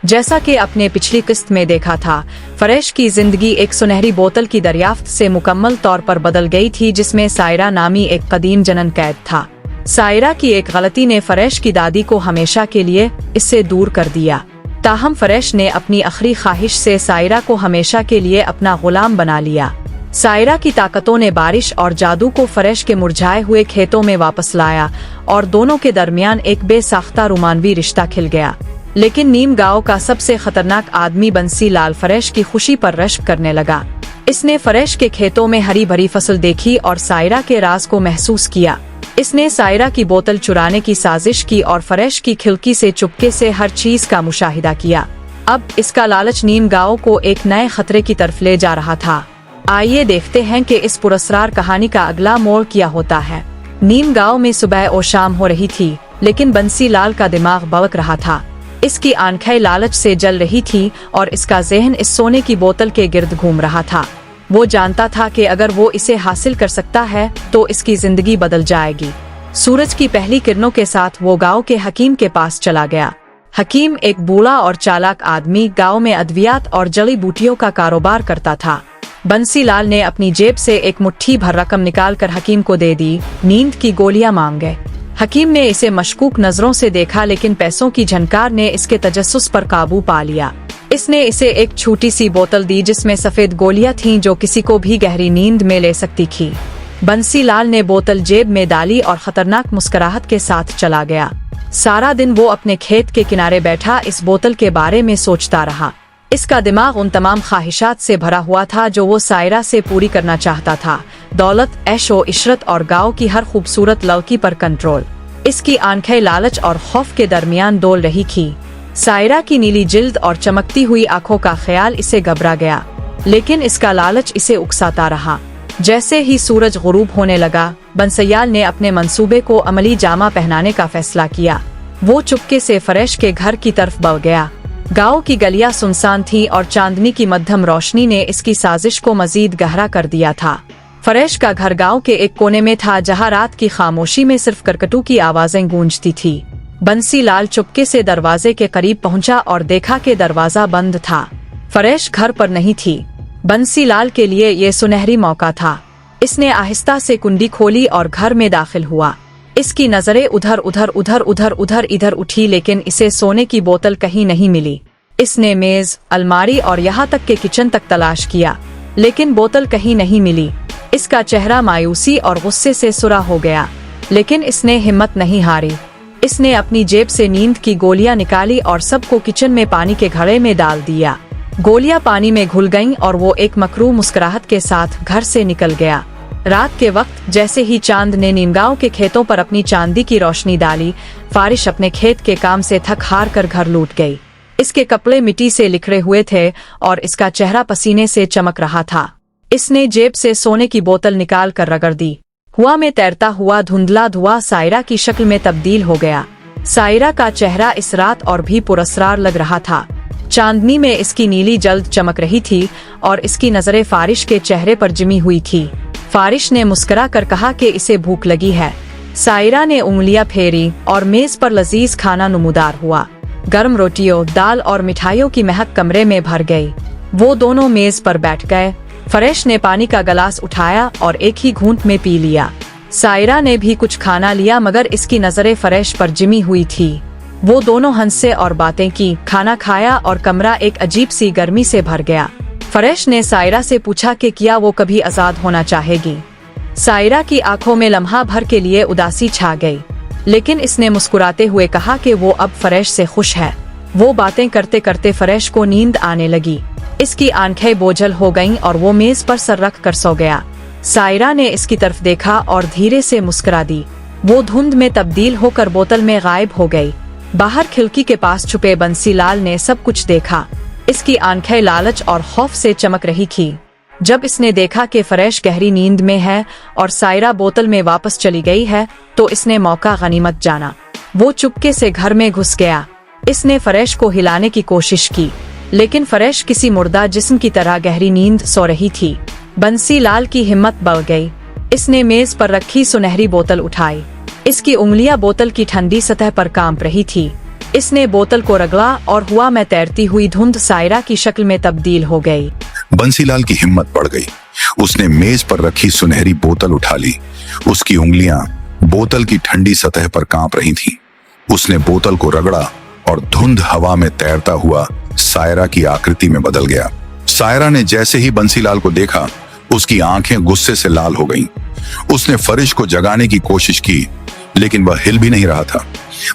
जैसा कि अपने पिछली किस्त में देखा था, फरेश की जिंदगी एक सुनहरी बोतल की दरियाफ्त से मुकम्मल तौर पर बदल गई थी, जिसमें सायरा नामी एक कदीम जनन कैद था। सायरा की एक गलती ने फरेश की दादी को हमेशा के लिए इससे दूर कर दिया। ताहम फरेश ने अपनी आखिरी ख्वाहिश से सायरा को हमेशा के लिए अपना गुलाम बना लिया। सायरा की ताकतों ने बारिश और जादू को फरेश के मुरझाए हुए खेतों में वापस लाया और दोनों के दरमियान एक बेसाख्ता रोमानवी रिश्ता खिल गया। लेकिन नीम गांव का सबसे खतरनाक आदमी बंसी लाल फरेश की खुशी पर रश्क करने लगा। इसने फरेश के खेतों में हरी भरी फसल देखी और सायरा के राज को महसूस किया। इसने सायरा की बोतल चुराने की साजिश की और फरेश की खिड़की से चुपके से हर चीज का मुशाहिदा किया। अब इसका लालच नीम गांव को एक नए खतरे की तरफ ले जा रहा था। आइए देखते हैं कि इस पुरस्कार कहानी का अगला मोड़ क्या होता है। नीम गांव में सुबह और शाम हो रही थी, लेकिन बंसी लाल का दिमाग बवक रहा था। इसकी आंखें लालच से जल रही थी और इसका ज़हन इस सोने की बोतल के गिर्द घूम रहा था। वो जानता था कि अगर वो इसे हासिल कर सकता है तो इसकी जिंदगी बदल जाएगी। सूरज की पहली किरणों के साथ वो गांव के हकीम के पास चला गया। हकीम एक बूढ़ा और चालाक आदमी गांव में अद्वियात और जड़ी बूटियों का कारोबार करता था। बंसी लाल ने अपनी जेब से एक मुट्ठी भर रकम निकालकर हकीम को दे दी। नींद की गोलियां मांगे। हकीम ने इसे मशकूक नजरों से देखा, लेकिन पैसों की झनकार ने इसके तजस्सुस पर काबू पा लिया। इसने इसे एक छोटी सी बोतल दी जिसमें सफेद गोलियां थीं जो किसी को भी गहरी नींद में ले सकती थी। बंसी लाल ने बोतल जेब में डाली और खतरनाक मुस्कुराहट के साथ चला गया। सारा दिन वो अपने खेत के किनारे बैठा इस बोतल के बारे में सोचता रहा। इसका दिमाग उन तमाम ख्वाहिशात से भरा हुआ था जो वो सायरा से पूरी करना चाहता था। दौलत, ऐशो इशरत और गांव की हर खूबसूरत लड़की पर कंट्रोल। इसकी आंखें लालच और खौफ के दरमियान डोल रही थी। सायरा की नीली जिल्द और चमकती हुई आंखों का ख्याल इसे घबरा गया, लेकिन इसका लालच इसे उकसाता रहा। जैसे ही सूरज गुरूब होने लगा, बंसयाल ने अपने मंसूबे को अमली जामा पहनाने का फैसला किया। वो चुपके से फरेश के घर की तरफ बढ़ गया। गांव की गलियां सुनसान थी और चांदनी की मध्यम रोशनी ने इसकी साजिश को मजीद गहरा कर दिया था। फरेश का घर गांव के एक कोने में था, जहां रात की खामोशी में सिर्फ करकटू की आवाजें गूंजती थी। बंसी लाल चुपके से दरवाजे के करीब पहुंचा और देखा कि दरवाजा बंद था। फरेश घर पर नहीं थी। बंसी लाल के लिए ये सुनहरी मौका था। इसने आहिस्ता से कुंडी खोली और घर में दाखिल हुआ। इसकी नजरें उधर इधर उठी, लेकिन इसे सोने की बोतल कहीं नहीं मिली। इसने मेज, अलमारी और यहाँ तक के किचन तक तलाश किया, लेकिन बोतल कहीं नहीं मिली। इसका चेहरा मायूसी और गुस्से से सुरा हो गया, लेकिन इसने हिम्मत नहीं हारी। इसने अपनी जेब से नींद की गोलियां निकाली और सबको किचन में पानी के घड़े में डाल दिया। गोलियां पानी में घुल गईं और वो एक मकरू मुस्कुराहट के साथ घर से निकल गया। रात के वक्त जैसे ही चांद ने नीमगांव के खेतों पर अपनी चांदी की रोशनी डाली, फारिश अपने खेत के काम से थक हार कर घर लौट गई। इसके कपड़े मिट्टी से लिखड़े हुए थे और इसका चेहरा पसीने से चमक रहा था। इसने जेब से सोने की बोतल निकाल कर रगड़ दी। हुआ में तैरता हुआ धुंधला धुआं सायरा की शक्ल में तब्दील हो गया। सायरा का चेहरा इस रात और भी पुरस्कार लग रहा था। चांदनी में इसकी नीली जल्द चमक रही थी और इसकी नजरें फारिश के चेहरे पर जिमी हुई थी। फारिश ने मुस्कुरा कर कहा कि इसे भूख लगी है। सायरा ने उंगलियां फेरी और मेज पर लजीज खाना नमूदार हुआ। गर्म रोटियों, दाल और मिठाइयों की महक कमरे में भर गई। वो दोनों मेज पर बैठ गए। फरेश ने पानी का गिलास उठाया और एक ही घूंट में पी लिया। सायरा ने भी कुछ खाना लिया, मगर इसकी नजरें फरेश पर जिमी हुई थी। वो दोनों हंसे और बातें की। खाना खाया और कमरा एक अजीब सी गर्मी से भर गया। फरेश ने सायरा से पूछा कि क्या वो कभी आजाद होना चाहेगी। सायरा की आंखों में लम्हा भर के लिए उदासी छा गई, लेकिन इसने मुस्कुराते हुए कहा कि वो अब फरेश से खुश है। वो बातें करते करते फरेश को नींद आने लगी। इसकी आंखें बोझल हो गईं और वो मेज पर सर रख कर सो गया। सायरा ने इसकी तरफ देखा और धीरे से मुस्कुरा दी। वो धुंध में तब्दील होकर बोतल में गायब हो गई। बाहर खिड़की के पास छुपे बंसी लाल ने सब कुछ देखा। इसकी आंखें लालच और खौफ से चमक रही थी। जब इसने देखा कि फरेश गहरी नींद में है और सायरा बोतल में वापस चली गई है, तो इसने मौका गनीमत जाना। वो चुपके से घर में घुस गया। इसने फरेश को हिलाने की कोशिश की, लेकिन फरेश किसी मुर्दा जिस्म की तरह गहरी नींद सो रही थी। बंसी लाल की हिम्मत बढ़ गई। इसने मेज पर रखी सुनहरी बोतल उठाई। इसकी उंगलियां बोतल की ठंडी सतह पर कांप रही थी। इसने बोतल को रगड़ा और हवा में तैरती हुई धुंध सायरा की शक्ल में तब्दील हो गई। बंसीलाल की हिम्मत बढ़ गई। उसने मेज पर रखी सुनहरी बोतल उठा ली। उसकी उंगलियां बोतल की ठंडी सतह पर कांप रही थीं। उसने बोतल को रगड़ा और धुंध हवा में तैरता हुआ सायरा की आकृति में बदल गया। सायरा ने जैसे ही बंसीलाल को देखा, उसकी आंखें गुस्से से लाल हो गईं। उसने फरिश को जगाने की कोशिश की, लेकिन वह हिल भी नहीं रहा था।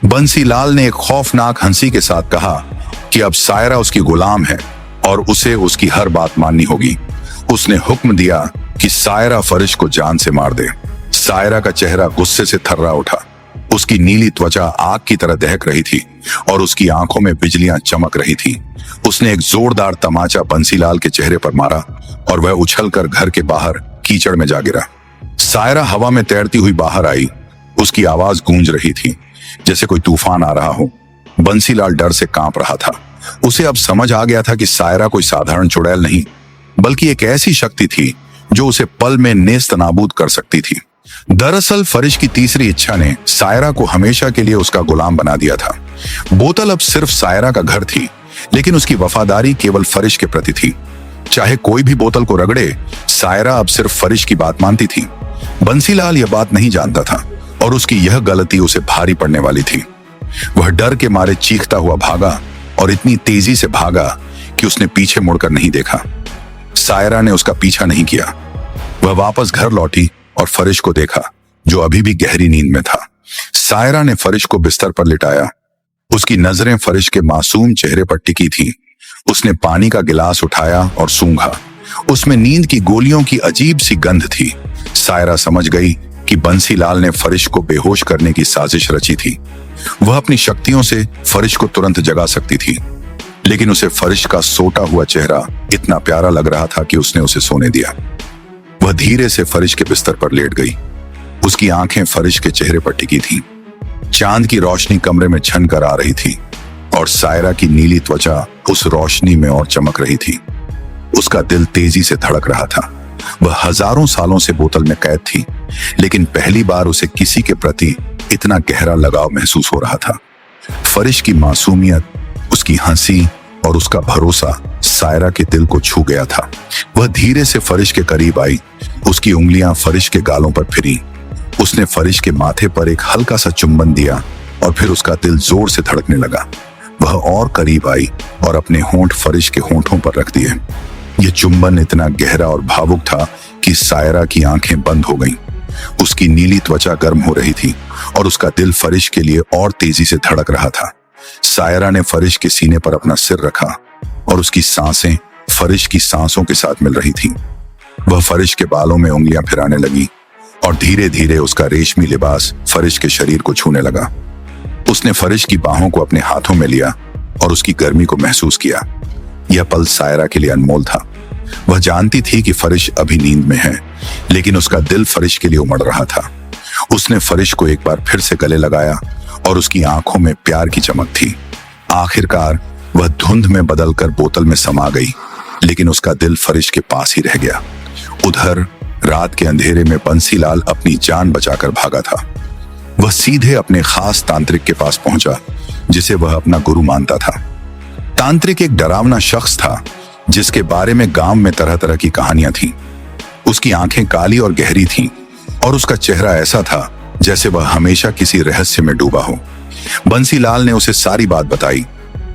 बंसीलाल ने एक खौफनाक हंसी के साथ कहा कि अब सायरा उसकी गुलाम है और उसे उसकी हर बात माननी होगी। उसने हुक्म दिया कि सायरा फरिश को जान से मार दे। सायरा का चेहरा गुस्से से थर्रा उठा। उसकी नीली त्वचा आग की तरह दहक रही थी और उसकी आंखों में बिजलियां चमक रही थी। उसने एक जोरदार तमाचा बंसीलाल के चेहरे पर मारा और वह उछलकर घर के बाहर कीचड़ में जा गिरा। सायरा हवा में तैरती हुई बाहर आई। उसकी आवाज गूंज रही थी जैसे कोई तूफान आ रहा हो। बंसीलाल डर से कांप रहा था। उसे अब समझ आ गया था कि सायरा कोई साधारण चुड़ैल नहीं, बल्कि एक ऐसी शक्ति थी जो उसे पल में नेस्त नाबूद कर सकती थी। दरअसल फरिश की तीसरी इच्छा ने सायरा को हमेशा के लिए उसका गुलाम बना दिया था। बोतल अब सिर्फ सायरा का घर थी, लेकिन उसकी वफादारी केवल फरिश के प्रति थी। चाहे कोई भी बोतल को रगड़े, सायरा अब सिर्फ फरिश की बात मानती थी। बंसीलाल यह बात नहीं जानता था और उसकी यह गलती उसे भारी पड़ने वाली थी। वह डर के मारे चीखता हुआ भागा और इतनी तेजी से भागा कि उसने पीछे मुड़कर नहीं देखा। सायरा ने उसका पीछा नहीं किया। वह वापस घर लौटी और फरिश को देखा, जो अभी भी गहरी नींद में था। सायरा ने फरिश को बिस्तर पर लिटाया। उसकी नजरें फरिश के मासूम चेहरे पर टिकी थीं। उसने पानी का गिलास उठाया और सूंघा। उसमें नींद की गोलियों की अजीब सी गंध थी। सायरा समझ गई कि बंसीलाल ने फरिश को बेहोश करने की साजिश रची थी। वह अपनी शक्तियों से फरिश को तुरंत जगा सकती थी, लेकिन उसे फरिश का सोता हुआ चेहरा इतना प्यारा लग रहा था कि उसने उसे सोने दिया। वह धीरे से फरिश के बिस्तर पर लेट गई। उसकी आंखें फरिश के चेहरे पर टिकी थीं। चांद की रोशनी कमरे में छन कर आ रही थी और सायरा की नीली त्वचा उस रोशनी में और चमक रही थी। उसका दिल तेजी से धड़क रहा था। वह हजारों सालों से बोतल में कैद थी, लेकिन पहली बार उसे किसी के प्रति इतना गहरा लगाव महसूस हो रहा था। फरिश की मासूमियत, उसकी हंसी और उसका भरोसा सायरा के दिल को छू गया था। वह धीरे से फरिश के करीब आई। उसकी उंगलियां फरिश के गालों पर फिरी। उसने फरिश के माथे पर एक हल्का सा चुंबन दिया और फिर उसका दिल जोर से धड़कने लगा। वह और करीब आई और अपने होंठ फरिश के होंठों पर रख दिए। यह चुंबन इतना गहरा और भावुक था कि सायरा की आंखें बंद हो गईं। उसकी नीली त्वचा गर्म हो रही थी और उसका दिल फरिश के लिए और तेजी से धड़क रहा था। सायरा ने फरिश के सीने पर अपना सिर रखा और उसकी सांसें फरिश की सांसों के साथ मिल रही थीं। वह फरिश के बालों में उंगलियां फिराने लगी और धीरे धीरे उसका रेशमी लिबास फरिश के शरीर को छूने लगा। उसने फरिश की बाहों को अपने हाथों में लिया और उसकी गर्मी को महसूस किया। यह पल सायरा के लिए अनमोल था। वह जानती थी कि फरिश अभी नींद में है, लेकिन उसका दिल फरिश के लिए उमड़ रहा था। उसने फरिश को एक बार फिर से गले लगाया और उसकी आंखों में प्यार की चमक थी। आखिरकार वह धुंध में बदलकर बोतल में समा गई, लेकिन उसका दिल फरिश के पास ही रह गया। उधर रात के अंधेरे में बंसीलाल अपनी जान बचाकर भागा था। वह सीधे अपने खास तांत्रिक के पास पहुंचा, जिसे वह अपना गुरु मानता था। तांत्रिक एक डरावना शख्स था जिसके बारे में गांव में तरह तरह की कहानियां थीं। उसकी आंखें काली और गहरी थीं और उसका चेहरा ऐसा था जैसे वह हमेशा किसी रहस्य में डूबा हो। बंसीलाल ने उसे सारी बात बताई,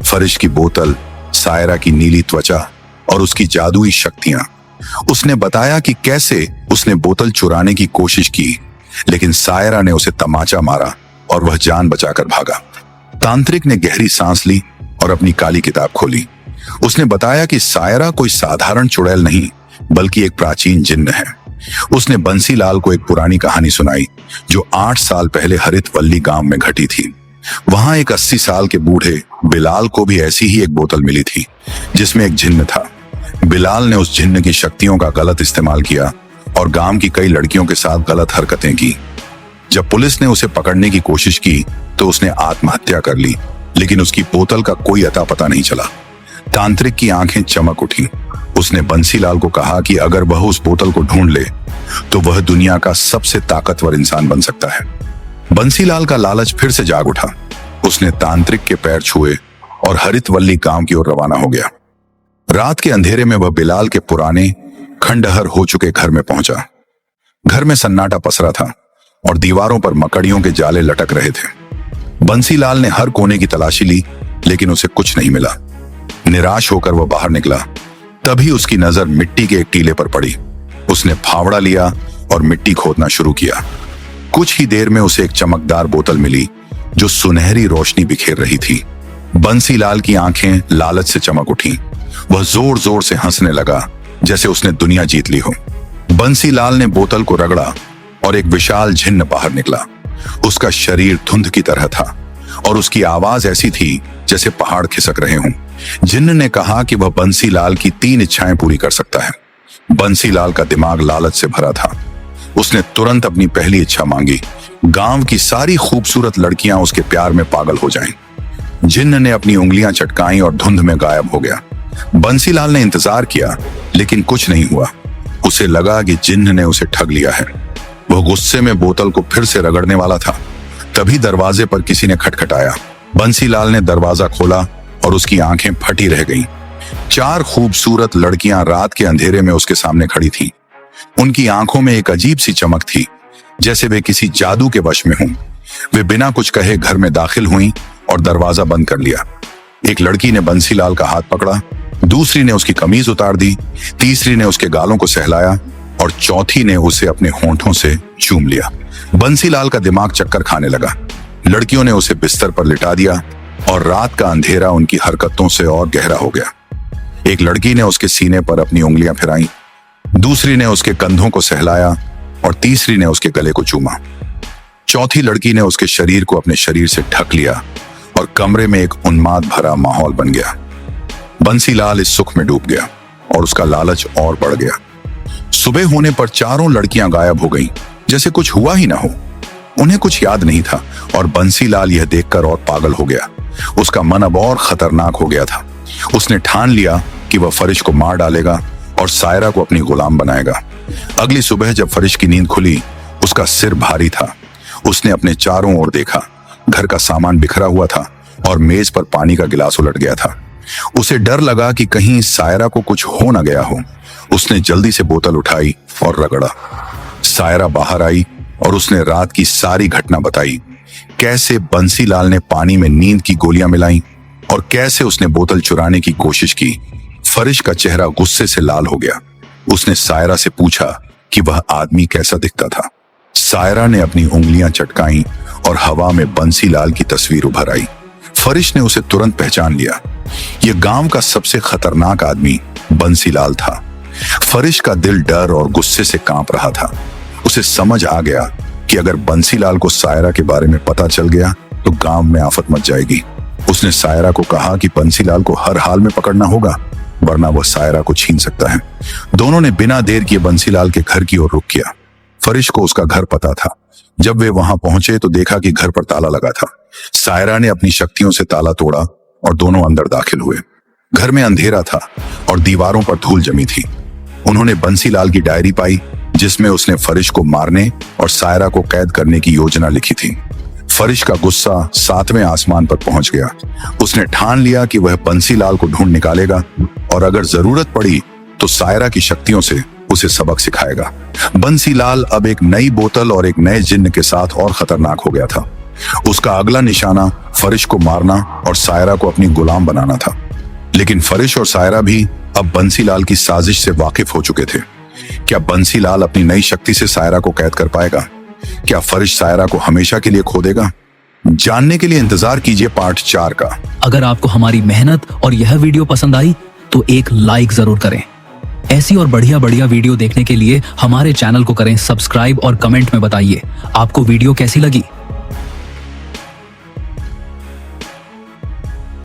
फरिश की बोतल, सायरा की नीली त्वचा और उसकी जादुई शक्तियां। उसने बताया कि कैसे उसने बोतल चुराने की कोशिश की, लेकिन सायरा ने उसे तमाचा मारा और वह जान बचाकर भागा। तांत्रिक ने गहरी सांस ली और अपनी काली किताब खोली। उसने बताया कि सायरा कोई साधारण चुड़ैल नहीं, बल्कि एक प्राचीन जिन्न है। उसने बंसीलाल को एक पुरानी कहानी सुनाई जो 8 साल पहले हरित वल्ली गांव में घटी थी। वहां एक 80 साल के बूढ़े बिलाल को भी ऐसी ही एक बोतल मिली थी जिसमें एक जिन्न था। बिलाल ने उस जिन्न की शक्तियों का गलत इस्तेमाल किया और गांव की कई लड़कियों के साथ गलत हरकतें की। जब पुलिस ने उसे पकड़ने की कोशिश की तो उसने आत्महत्या कर ली, लेकिन उसकी बोतल का कोई अता पता नहीं चला। तांत्रिक की आंखें चमक उठी। उसने बंसीलाल को कहा कि अगर वह उस बोतल को ढूंढ ले तो वह दुनिया का सबसे ताकतवर इंसान बन सकता है। बंसीलाल का लालच फिर से जाग उठा। उसने तांत्रिक के पैर छुए और हरितवल्ली गांव की ओर रवाना हो गया। रात के अंधेरे में वह बिलाल के पुराने खंडहर हो चुके घर में पहुंचा। घर में सन्नाटा पसरा था और दीवारों पर मकड़ियों के जाले लटक रहे थे। बंसीलाल ने हर कोने की तलाशी ली, लेकिन उसे कुछ नहीं मिला। निराश होकर वह बाहर निकला। तभी उसकी नजर मिट्टी के एक टीले पर पड़ी। उसने फावड़ा लिया और मिट्टी खोदना शुरू किया। कुछ ही देर में उसे एक चमकदार बोतल मिली जो सुनहरी रोशनी बिखेर रही थी। बंसीलाल की आंखें लालच से चमक उठी। वह जोर जोर से हंसने लगा, जैसे उसने दुनिया जीत ली हो। बंसीलाल ने बोतल को रगड़ा और एक विशाल जिन्न बाहर निकला। उसका शरीर धुंध की तरह था और उसकी आवाज ऐसी थी जैसे पहाड़ खिसक रहे हों। जिन्न ने कहा कि वह बंसीलाल की 3 इच्छाएं पूरी कर सकता है। बंसीलाल का दिमाग लालच से भरा था। उसने तुरंत अपनी पहली इच्छा मांगी, गांव की सारी खूबसूरत लड़कियां उसके प्यार में पागल हो जाएं। जिन्न ने अपनी उंगलियां चटकाई और धुंध में गायब हो गया। बंसीलाल ने इंतजार किया, लेकिन कुछ नहीं हुआ। उसे लगा कि जिन्न ने उसे ठग लिया है। वह गुस्से में बोतल को फिर से रगड़ने वाला था। तभी दरवाजे पर किसी ने खटखटाया। बंसीलाल ने दरवाजा खोला और उसकी आंखें फटी रह गईं। 4 खूबसूरत लड़कियां रात के अंधेरे में उसके सामने खड़ी थीं। उनकी आंखों में एक अजीब सी चमक थी, जैसे वे किसी जादू के वश में हों। वे बिना कुछ कहे घर में दाखिल हुईं और दरवाजा बंद कर लिया। एक लड़की ने बंसीलाल का हाथ पकड़ा, दूसरी ने उसकी कमीज उतार दी, तीसरी ने उसके गालों को सहलाया और चौथी ने उसे अपने होंठों से चूम लिया। बंसीलाल का दिमाग चक्कर खाने लगा। लड़कियों ने उसे बिस्तर पर लिटा दिया और रात का अंधेरा उनकी हरकतों से और गहरा हो गया। एक लड़की ने उसके सीने पर अपनी उंगलियां फिराई, दूसरी ने उसके कंधों को सहलाया और तीसरी ने उसके गले को चूमा। चौथी लड़की ने उसके शरीर को अपने शरीर से ढक लिया और कमरे में एक उन्माद भरा माहौल बन गया। बंसीलाल इस सुख में डूब गया और उसका लालच और बढ़ गया। सुबह होने पर चारों लड़कियां गायब हो गईं, जैसे कुछ हुआ ही ना हो। उन्हें कुछ याद नहीं था और बंसीलाल यह देखकर और पागल हो गया। उसका मन अब और खतरनाक हो गया था। उसने ठान लिया कि वह फरिश को मार डालेगा और सायरा को अपनी गुलाम बनाएगा। अगली सुबह जब फरिश की नींद खुली, उसका सिर भारी था। उसने अपने चारों ओर देखा। घर का सामान बिखरा हुआ था और मेज पर पानी का गिलास उलट गया था। उसे डर लगा कि कहीं सायरा को कुछ हो न गया हो। उसने जल्दी से बोतल उठाई और रगड़ा। सायरा बाहर आई और उसने रात की सारी घटना बताई। कैसे बंसीलाल ने पानी में नींद की गोलियां मिलाई और कैसे उसने बोतल चुराने की कोशिश की। फरिश का चेहरा गुस्से से लाल हो गया। उसने सायरा से पूछा कि वह आदमी कैसा दिखता था। सायरा ने अपनी उंगलियां चटकाई और हवा में बंसीलाल की तस्वीर उभर आई। फरिश ने उसे तुरंत पहचान लिया। यह गांव का सबसे खतरनाक आदमी बंसीलाल था। फरिश का दिल डर और गुस्से से कांप रहा था। उसे समझ आ गया कि अगर बंसीलाल को सायरा के बारे में पता चल गया तो गांव में आफत मच जाएगी। उसने सायरा को कहा कि बंसीलाल को हर हाल में पकड़ना होगा, वरना वह सायरा को छीन सकता है। दोनों ने बिना देर किए बंसीलाल के घर की ओर रुख किया। फरिश को उसका घर पता था। जब वे वहां पहुंचे तो देखा कि घर पर ताला लगा था। सायरा ने अपनी शक्तियों से ताला तोड़ा और दोनों अंदर दाखिल हुए। घर में अंधेरा था और दीवारों पर धूल जमी थी। उन्होंने बंसीलाल की डायरी पाई, जिसमें उसने फरिश को मारने और सायरा को कैद करने की योजना लिखी थी। फरिश का गुस्सा 7वें आसमान पर पहुंच गया। उसने ठान लिया कि वह बंसीलाल को ढूंढ निकालेगा और अगर जरूरत पड़ी तो सायरा की शक्तियों से उसे सबक सिखाएगा। बंसीलाल अब एक नई बोतल और एक नए जिन्न के साथ और खतरनाक हो गया था। उसका अगला निशाना फरिश को मारना और सायरा को अपनी गुलाम बनाना था। लेकिन फरिश और सायरा भी अब बंसीलाल की साजिश से वाकिफ हो चुके थे। क्या बंसीलाल अपनी नई शक्ति से सायरा को कैद कर पाएगा? क्या फरिश सायरा को हमेशा के लिए खो देगा? जानने के लिए इंतजार कीजिए पार्ट 4 का। अगर आपको हमारी मेहनत और यह वीडियो पसंद आई तो एक लाइक जरूर करें। ऐसी और बढ़िया बढ़िया वीडियो देखने के लिए हमारे चैनल को करें सब्सक्राइब और कमेंट में बताइए आपको वीडियो कैसी लगी।